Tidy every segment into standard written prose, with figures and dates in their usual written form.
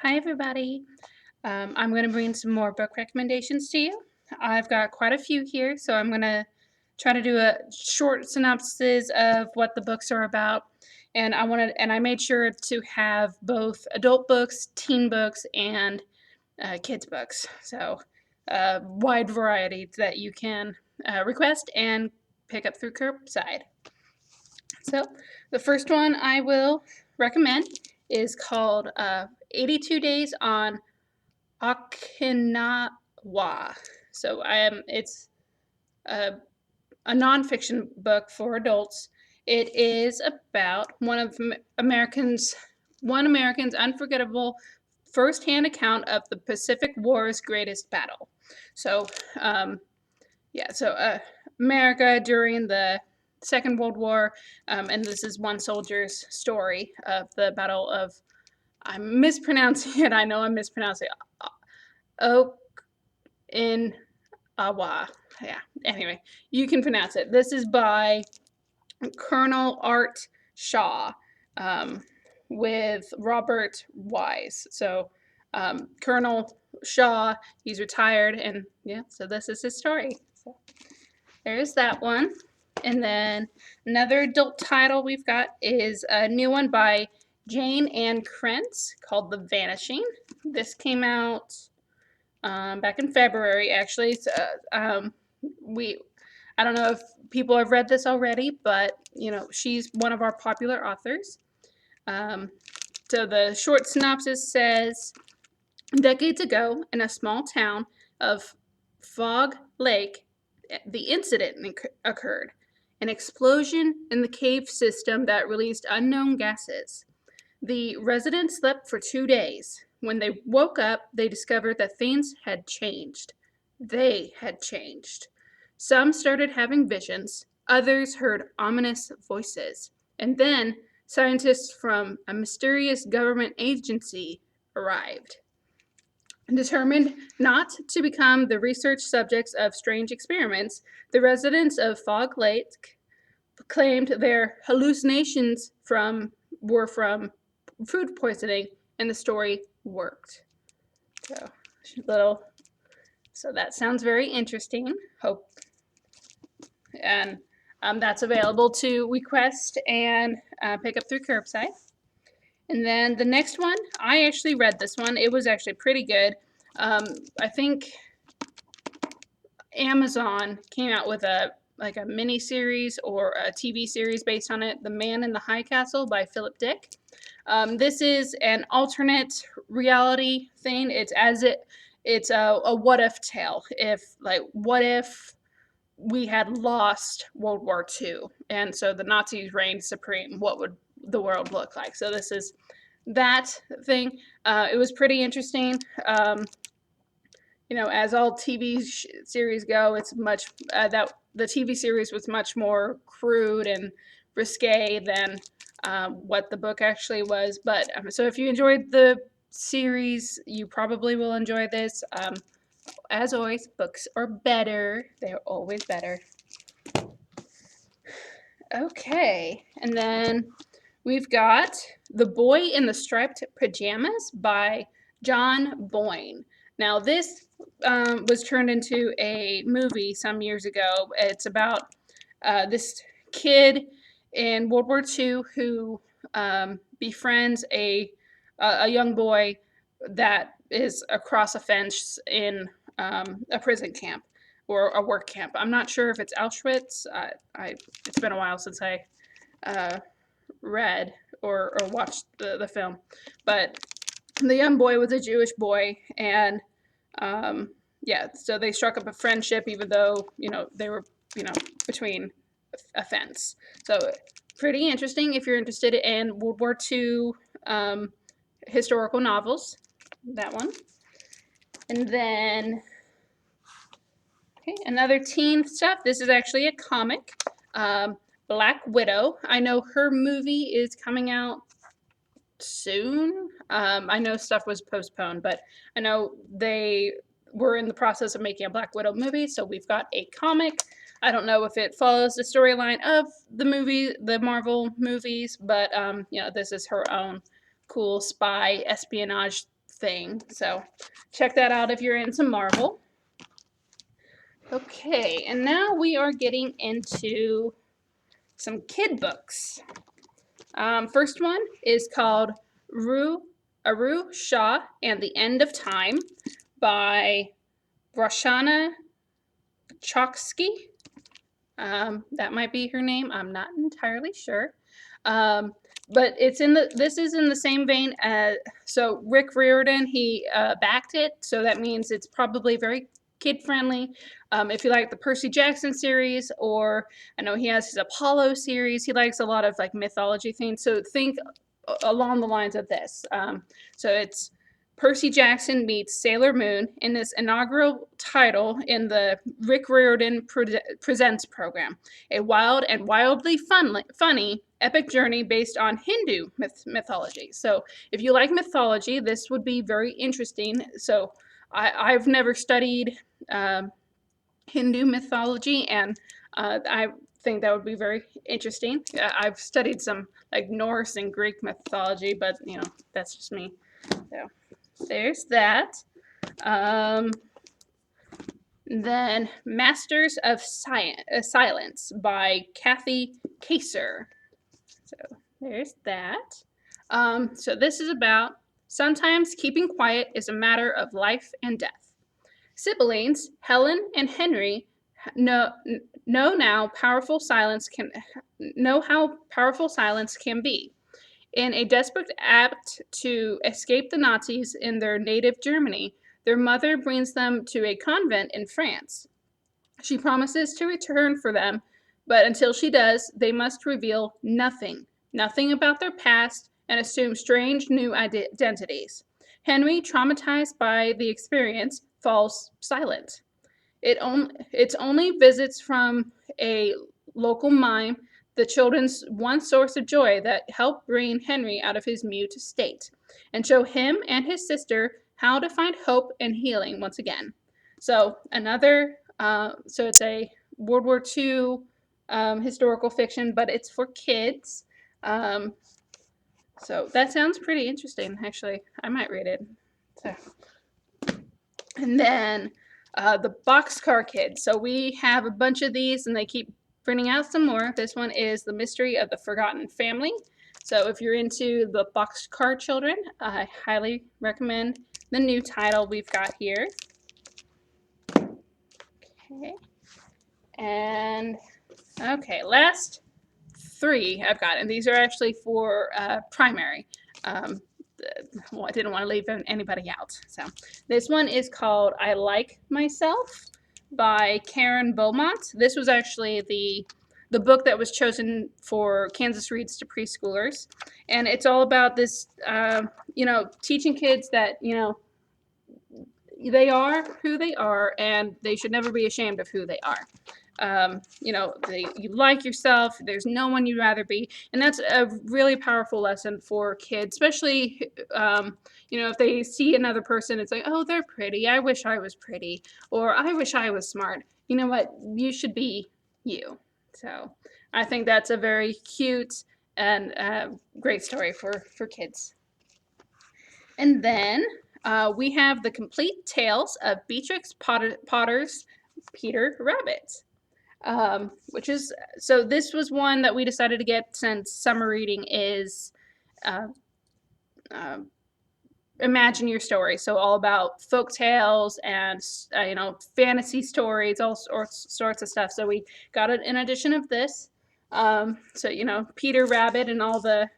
Hi, everybody. I'm going to bring some more book recommendations to you. I've got quite a few here, so I'm going to try to do a short synopsis of what the books are about. And I made sure to have both adult books, teen books, and kids books. So, wide variety that you can request and pick up through curbside. So, the first one I will recommend is called 82 Days on Okinawa. So it's a, a nonfiction book for adults. It is about one American's unforgettable firsthand account of the Pacific War's greatest battle. So, so America during the Second World War, and this is one soldier's story of the Battle of. I'm mispronouncing it. I know I'm mispronouncing it. Okinawa. Yeah. Anyway, you can pronounce it. This is by Colonel Art Shaw, with Robert Wise. So Colonel Shaw, he's retired, and yeah. So this is his story. So there's that one. And then another adult title we've got is a new one by Jayne and Krentz called The Vanishing. This came out back in February, actually. So, we, I don't know if people have read this already, but she's one of our popular authors. Um, so the short synopsis says, decades ago, in a small town of Fog Lake, the incident occurred. An explosion in the cave system that released unknown gases. The residents slept for 2 days. When they woke up, they discovered that things had changed. They had changed. Some started having visions, others heard ominous voices, and then scientists from a mysterious government agency arrived. Determined not to become the research subjects of strange experiments, the residents of Fog Lake claimed their hallucinations were from food poisoning, and the story worked. So that sounds very interesting. Hope and that's available to request and pick up through curbside. And then the next one, I actually read this one. It was actually pretty good. I think Amazon came out with a mini series or a TV series based on it, The Man in the High Castle by Philip Dick. This is an alternate reality thing. It's a what if tale. What if we had lost World War II and so the Nazis reigned supreme? What would the world look like? So this is that thing. It was pretty interesting. As all TV series go, it's much that the TV series was much more crude and risque than what the book actually was. But so if you enjoyed the series, you probably will enjoy this. As always, books are better. They're always better. Okay, and then we've got The Boy in the Striped Pyjamas by John Boyne. Now, this was turned into a movie some years ago. It's about this kid in World War II who befriends a young boy that is across a fence in a prison camp or a work camp. I'm not sure if it's Auschwitz. It's been a while since I read or watched the film, but the young boy was a Jewish boy, and so they struck up a friendship, even though they were between a fence. So pretty interesting if you're interested in World War II historical novels. That one, and then another teen stuff. This is actually a comic. Black Widow. I know her movie is coming out soon. I know stuff was postponed, but I know they were in the process of making a Black Widow movie, so we've got a comic. I don't know if it follows the storyline of the Marvel movies, but this is her own cool spy espionage thing. So check that out if you're into Marvel. Okay, and now we are getting into some kid books. First one is called Aru Shah and the End of Time by Roshani Chokshi. That might be her name. I'm not entirely sure. But this is in the same vein as, so Rick Riordan, he backed it, so that means it's probably very kid friendly. If you like the Percy Jackson series, or I know he has his Apollo series, he likes a lot of like mythology things. So think along the lines of this. So it's Percy Jackson meets Sailor Moon in this inaugural title in the Rick Riordan Presents program. A wild and wildly funny epic journey based on Hindu mythology. So if you like mythology, this would be very interesting. So I've never studied Hindu mythology, and I think that would be very interesting. I've studied some like Norse and Greek mythology, but you know, that's just me. So there's that. Then Masters of Silence by Kacer. So there's that. So this is about sometimes keeping quiet is a matter of life and death. Siblings Helen and Henry know how powerful silence can be. In a desperate act to escape the Nazis in their native Germany, their mother brings them to a convent in France. She promises to return for them, but until she does, they must reveal nothing about their past, and assume strange new identities. Henry, traumatized by the experience, falls silent. It's only visits from a local mime, the children's one source of joy, that help bring Henry out of his mute state and show him and his sister how to find hope and healing once again. So so it's a World War II historical fiction, but it's for kids. So that sounds pretty interesting, actually. I might read it. So. And then the Boxcar Kid. So we have a bunch of these, and they keep printing out some more. This one is The Mystery of the Forgotten Family. So if you're into the Boxcar Children, I highly recommend the new title we've got here. Okay. And, okay, last three I've got, and these are actually for primary. Well, I didn't want to leave anybody out. So this one is called I Like Myself by Karen Beaumont. This was actually the book that was chosen for Kansas Reads to Preschoolers. And it's all about this, teaching kids that, they are who they are, and they should never be ashamed of who they are. You like yourself. There's no one you'd rather be, and that's a really powerful lesson for kids, especially if they see another person. It's like, oh, they're pretty. I wish I was pretty, or I wish I was smart. You know what? You should be you. So I think that's a very cute and great story for kids. And then we have The Complete Tales of Beatrix Potter's Peter Rabbit. So this was one that we decided to get since summer reading is imagine your story. So all about folk tales and fantasy stories, all sorts of stuff. So we got an edition of this. Peter Rabbit and all the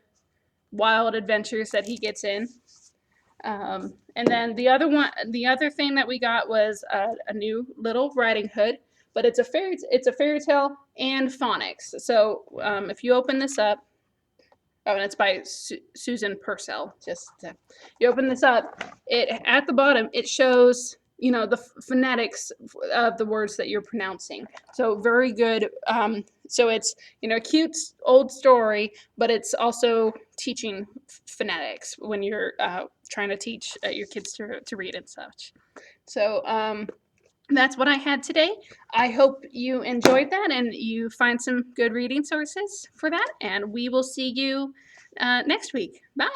wild adventures that he gets in. And then the other thing that we got was a new Little Riding Hood. But it's a fairy tale and phonics. So if you open this up, and it's by Susan Purcell. You open this up, at the bottom it shows the phonetics of the words that you're pronouncing. So very good. So it's a cute old story, but it's also teaching phonetics when you're trying to teach your kids to read and such. So that's what I had today. I hope you enjoyed that and you find some good reading sources for that. And we will see you next week. Bye.